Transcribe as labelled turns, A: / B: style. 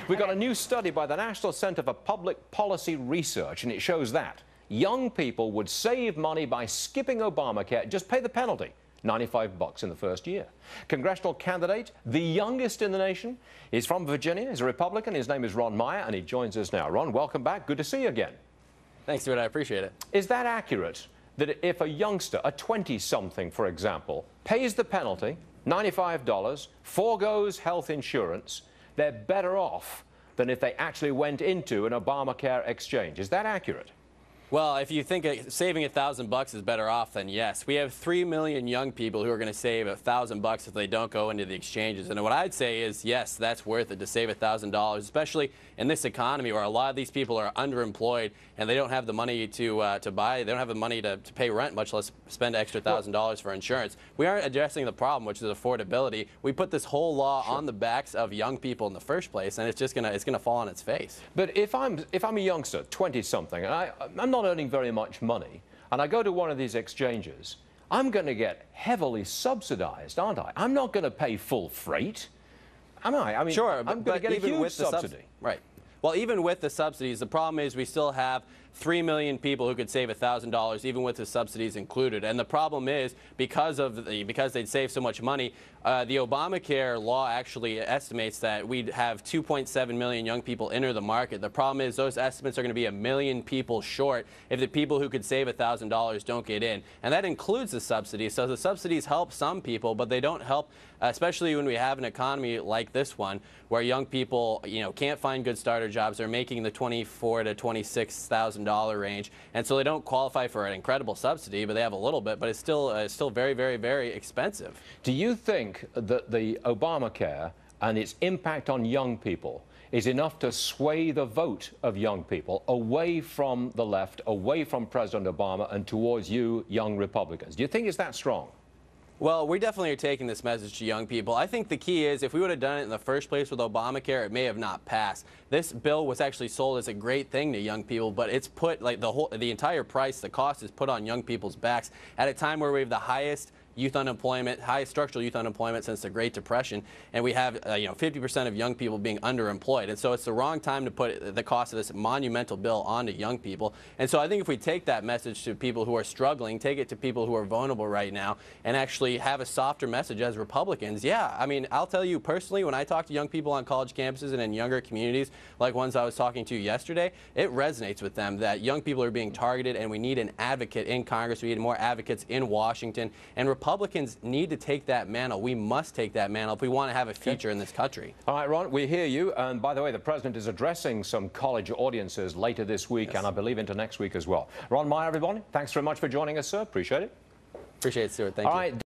A: We've got a new study by the National Center for Public Policy Research, and it shows that young people would save money by skipping Obamacare, just pay the penalty. $95 in the first year. Congressional candidate, the youngest in the nation, is from Virginia. He's a Republican. His name is Meyer, and he joins us now. Ron, welcome back. Good to see you again.
B: Thanks, Stuart. I appreciate it.
A: Is that accurate, that if a youngster, a 20-something, for example, pays the penalty, $95, forgoes health insurance, they're better off than if they actually went into an Obamacare exchange? Is that accurate?
B: Well, if you think saving $1,000 is better off, then yes. We have 3 million young people who are going to save $1,000 if they don't go into the exchanges. And what I'd say is, yes, that's worth it to save $1,000, especially in this economy where a lot of these people are underemployed and they don't have the money to buy. They don't have the money to pay rent, much less spend extra $1,000 for insurance. We aren't addressing the problem, which is affordability. We put this whole law on the backs of young people in the first place, and it's just gonna fall on its face.
A: But if I'm a youngster, 20-something, and I'm not earning very much money, and I go to one of these exchanges, I'm going to get heavily subsidized, aren't I? I'm not going to pay full freight, am I? I mean,
B: sure,
A: I'm going to get a huge subsidy.
B: Right. Well, even with the subsidies, the problem is we still have 3 million people who could save $1,000 even with the subsidies included. And the problem is because they'd save so much money, the Obamacare law actually estimates that we'd have 2.7 million young people enter the market. The problem is those estimates are going to be 1 million people short if the people who could save $1,000 don't get in. And that includes the subsidies. So the subsidies help some people, but they don't help, especially when we have an economy like this one where young people, can't find good starter jobs. They're making the $24,000 to $26,000 range, and so they don't qualify for an incredible subsidy, but they have a little bit, but it's still very, very, very expensive.
A: Do you think that the Obamacare and its impact on young people is enough to sway the vote of young people away from the left, away from President Obama, and towards you, young Republicans? Do you think it's that strong?
B: Well, we definitely are taking this message to young people. I think the key is if we would have done it in the first place with Obamacare, it may have not passed. This bill was actually sold as a great thing to young people, but it's put, like, the entire price, the cost is put on young people's backs at a time where we have the highest youth unemployment, highest structural youth unemployment since the Great Depression, and we have 50% of young people being underemployed. And so it's the wrong time to put the cost of this monumental bill onto young people. And so I think if we take that message to people who are struggling, take it to people who are vulnerable right now, and actually have a softer message as Republicans, yeah, I mean, I'll tell you personally, when I talk to young people on college campuses and in younger communities, like ones I was talking to yesterday, it resonates with them that young people are being targeted, and we need an advocate in Congress. We need more advocates in Washington, and Republicans need to take that mantle. We must take that mantle if we want to have a future in this country.
A: All right, Ron, we hear you. And by the way, the president is addressing some college audiences later this week, yes, and I believe into next week as well. Ron Meyer, everybody, thanks very much for joining us, sir. Appreciate it.
B: Appreciate it, Stuart. Thank you.